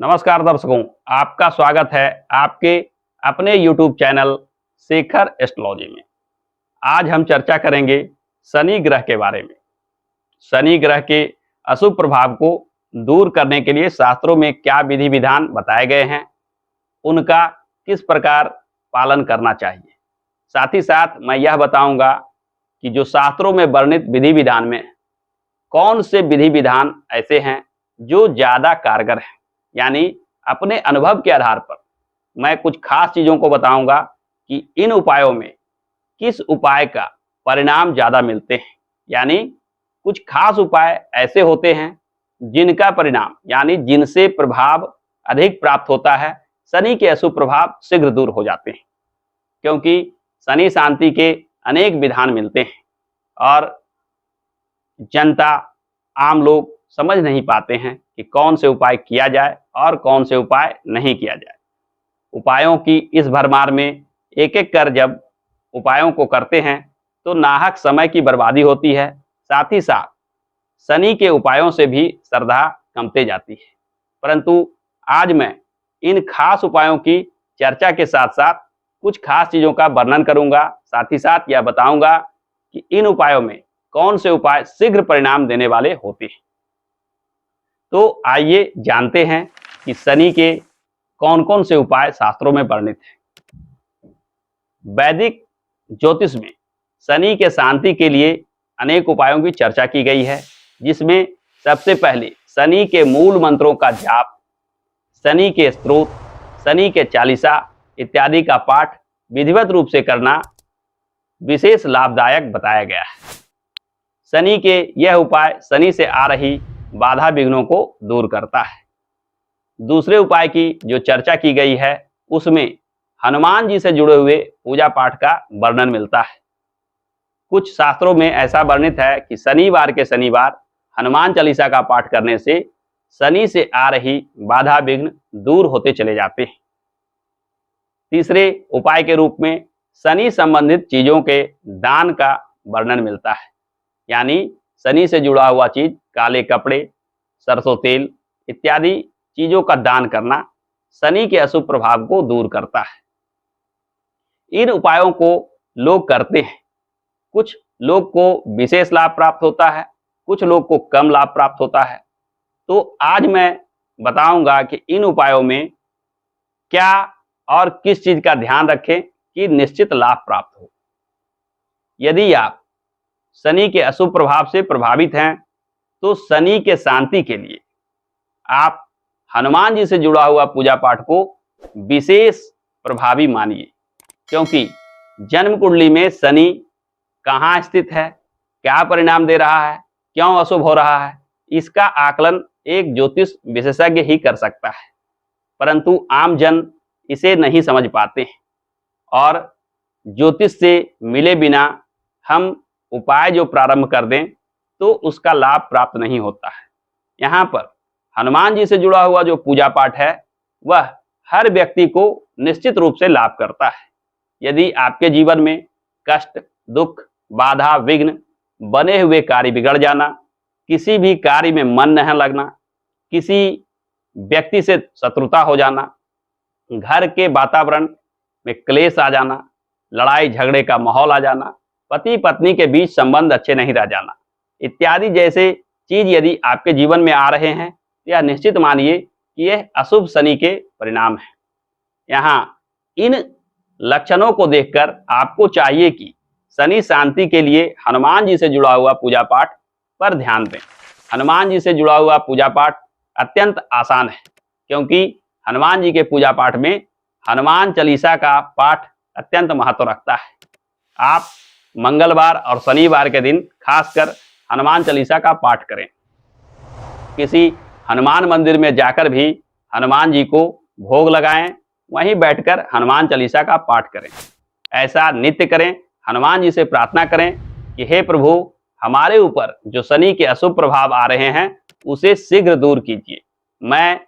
नमस्कार दर्शकों, आपका स्वागत है आपके अपने YouTube चैनल शेखर एस्ट्रोलॉजी में। आज हम चर्चा करेंगे शनि ग्रह के बारे में। शनि ग्रह के अशुभ प्रभाव को दूर करने के लिए शास्त्रों में क्या विधि विधान बताए गए हैं, उनका किस प्रकार पालन करना चाहिए। साथ ही साथ मैं यह बताऊंगा कि जो शास्त्रों में वर्णित विधि विधान में कौन से विधि विधान ऐसे हैं जो ज़्यादा कारगर हैं। यानी अपने अनुभव के आधार पर मैं कुछ खास चीज़ों को बताऊंगा कि इन उपायों में किस उपाय का परिणाम ज़्यादा मिलते हैं। यानी कुछ खास उपाय ऐसे होते हैं जिनका परिणाम यानी जिनसे प्रभाव अधिक प्राप्त होता है, शनि के अशुभ प्रभाव शीघ्र दूर हो जाते हैं। क्योंकि शनि शांति के अनेक विधान मिलते हैं और जनता आम लोग समझ नहीं पाते हैं कि कौन से उपाय किया जाए और कौन से उपाय नहीं किया जाए। उपायों की इस भरमार में एक एक कर जब उपायों को करते हैं तो नाहक समय की बर्बादी होती है। साथ ही साथ शनि के उपायों से भी श्रद्धा कमते जाती है। परंतु आज मैं इन खास उपायों की चर्चा के साथ साथ कुछ खास चीज़ों का वर्णन करूंगा। साथ ही साथ यह बताऊंगा कि इन उपायों में कौन से उपाय शीघ्र परिणाम देने वाले होते हैं। तो आइए जानते हैं कि शनि के कौन कौन से उपाय शास्त्रों में वर्णित हैं। वैदिक ज्योतिष में शनि के शांति के लिए अनेक उपायों की चर्चा की गई है, जिसमें सबसे पहले शनि के मूल मंत्रों का जाप, शनि के स्तोत्र, शनि के चालीसा इत्यादि का पाठ विधिवत रूप से करना विशेष लाभदायक बताया गया है। शनि के यह उपाय शनि से आ रही बाधा विघ्नों को दूर करता है। दूसरे उपाय की जो चर्चा की गई है उसमें हनुमान जी से जुड़े हुए पूजा पाठ का वर्णन मिलता है। कुछ शास्त्रों में ऐसा वर्णित है कि शनिवार के शनिवार हनुमान चालीसा का पाठ करने से शनि से आ रही बाधा विघ्न दूर होते चले जाते हैं। तीसरे उपाय के रूप में शनि संबंधित चीजों के दान का वर्णन मिलता है। यानी शनि से जुड़ा हुआ चीज, काले कपड़े, सरसों तेल इत्यादि चीजों का दान करना शनि के अशुभ प्रभाव को दूर करता है। इन उपायों को लोग करते हैं, कुछ लोग को विशेष लाभ प्राप्त होता है, कुछ लोग को कम लाभ प्राप्त होता है। तो आज मैं बताऊंगा कि इन उपायों में क्या और किस चीज का ध्यान रखें कि निश्चित लाभ प्राप्त हो। यदि आप शनि के अशुभ प्रभाव से प्रभावित हैं तो शनि के शांति के लिए आप हनुमान जी से जुड़ा हुआ पूजा पाठ को विशेष प्रभावी मानिए। क्योंकि जन्म कुंडली में शनि कहाँ स्थित है, क्या परिणाम दे रहा है, क्यों अशुभ हो रहा है, इसका आकलन एक ज्योतिष विशेषज्ञ ही कर सकता है। परंतु आम जन इसे नहीं समझ पाते हैं और ज्योतिष से मिले बिना हम उपाय जो प्रारंभ कर दें तो उसका लाभ प्राप्त नहीं होता है। यहाँ पर हनुमान जी से जुड़ा हुआ जो पूजा पाठ है वह हर व्यक्ति को निश्चित रूप से लाभ करता है। यदि आपके जीवन में कष्ट, दुख, बाधा, विघ्न, बने हुए कार्य बिगड़ जाना, किसी भी कार्य में मन नहीं लगना, किसी व्यक्ति से शत्रुता हो जाना, घर के वातावरण में क्लेश आ जाना, लड़ाई झगड़े का माहौल आ जाना, पति पत्नी के बीच संबंध अच्छे नहीं रह जाना इत्यादि जैसे चीज यदि आपके जीवन में आ रहे हैं, यह निश्चित मानिए कि यह अशुभ शनि के परिणाम है। यहाँ इन लक्षणों को देखकर आपको चाहिए कि शनि शांति के लिए हनुमान जी से जुड़ा हुआ पूजा पाठ पर ध्यान दें। हनुमान जी से जुड़ा हुआ पूजा पाठ अत्यंत आसान है, क्योंकि हनुमान जी के पूजा पाठ में हनुमान चालीसा का पाठ अत्यंत महत्व रखता है। आप मंगलवार और शनिवार के दिन खासकर हनुमान चालीसा का पाठ करें। किसी हनुमान मंदिर में जाकर भी हनुमान जी को भोग लगाएं, वहीं बैठकर हनुमान चालीसा का पाठ करें। ऐसा नित्य करें। हनुमान जी से प्रार्थना करें कि हे प्रभु, हमारे ऊपर जो शनि के अशुभ प्रभाव आ रहे हैं उसे शीघ्र दूर कीजिए। मैं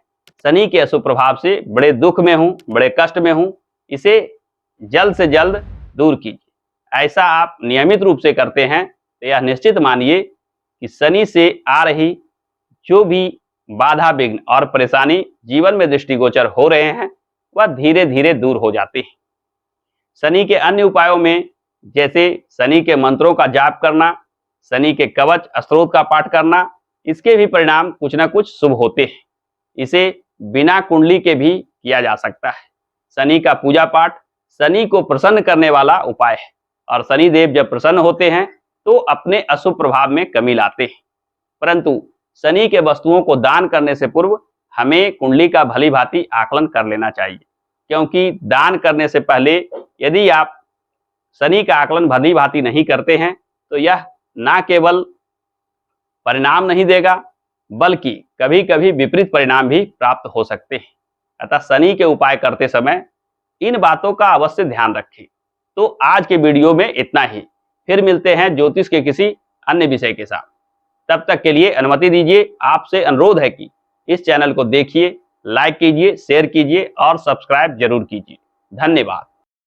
शनि के अशुभ प्रभाव से बड़े दुख में हूँ, बड़े कष्ट में हूँ, इसे जल्द से जल्द दूर कीजिए। ऐसा आप नियमित रूप से करते हैं तो यह निश्चित मानिए कि शनि से आ रही जो भी बाधा विघ्न और परेशानी जीवन में दृष्टिगोचर हो रहे हैं वह धीरे धीरे दूर हो जाते हैं। शनि के अन्य उपायों में जैसे शनि के मंत्रों का जाप करना, शनि के कवच स्तोत्र का पाठ करना, इसके भी परिणाम कुछ ना कुछ शुभ होते हैं। इसे बिना कुंडली के भी किया जा सकता है। शनि का पूजा पाठ शनि को प्रसन्न करने वाला उपाय है और शनि देव जब प्रसन्न होते हैं तो अपने अशुभ प्रभाव में कमी लाते हैं। परंतु शनि के वस्तुओं को दान करने से पूर्व हमें कुंडली का भली भांति आकलन कर लेना चाहिए, क्योंकि दान करने से पहले यदि आप शनि का आकलन भली भांति नहीं करते हैं तो यह ना केवल परिणाम नहीं देगा बल्कि कभी कभी विपरीत परिणाम भी प्राप्त हो सकते हैं। अतः शनि के उपाय करते समय इन बातों का अवश्य ध्यान रखें। तो आज के वीडियो में इतना ही, फिर मिलते हैं ज्योतिष के किसी अन्य विषय के साथ। तब तक के लिए अनुमति दीजिए, आपसे अनुरोध है कि इस चैनल को देखिए, लाइक कीजिए, शेयर कीजिए और सब्सक्राइब जरूर कीजिए। धन्यवाद।